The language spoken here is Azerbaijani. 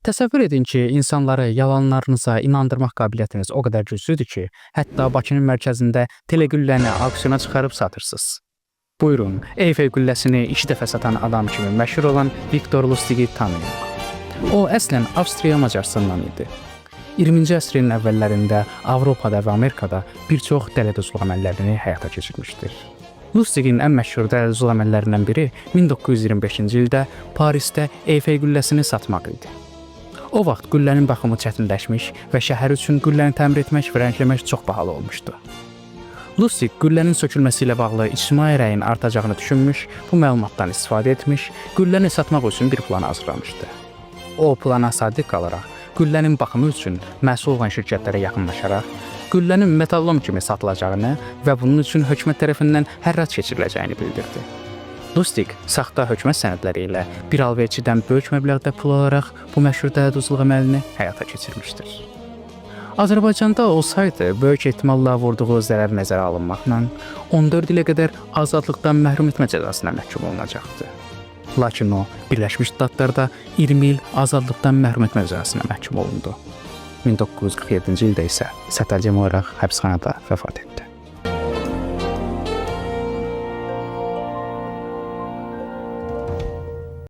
Təsəvvür edin ki, insanları yalanlarınıza inandırmaq qabiliyyətiniz o qədər güclüdür ki, hətta Bakının mərkəzində telegülləni auksyona çıxarıb satırsınız. Buyurun, Eyfel gülləsini 2 dəfə satan adam kimi məşhur olan Viktor Lustig'i tanıyın. O, əslən Avstriya Macarstandan idi. 20-ci əsrin əvvəllərində Avropada və Amerikada bir çox dələduzluq əməllərini həyata keçirmişdir. Lustig'in ən məşhur dələduzluq əməllərindən biri 1925-ci ildə Parisdə Eyfel gülləsini satmaq idi. O vaxt güllənin baxımı çətinləşmiş və şəhər üçün gülləni təmir etmək və rəngləmək çox bahalı olmuşdu. Lustig güllənin sökülməsi ilə bağlı ictimai rəyin artacağını düşünmüş, bu məlumatdan istifadə etmiş, gülləni satmaq üçün bir plan hazırlamışdı. O plana sadiq qalaraq, güllənin baxımı üçün məsul olan şirkətlərə yaxınlaşaraq, güllənin metallom kimi satılacağını və bunun üçün hökumət tərəfindən hərrac keçiriləcəyini bildirdi. Lustig saxta hökumət sənədləri ilə bir alverçidən böyük məbləğdə pul alaraq bu məşhur dələduzluq əməlini həyata keçirmişdir. Azərbaycanda olsaydı, böyük ehtimalla vurduğu zərər nəzərə alınmaqla 14 ilə qədər azadlıqdan məhrum etmə cəzasına məhkum olunacaqdı. Lakin o, Birləşmiş Ştatlarda 20 il azadlıqdan məhrum etmə cəzasına məhkum olundu. 1947-ci ildə isə sətəlcəm olaraq həbsxanada vəfat etdi.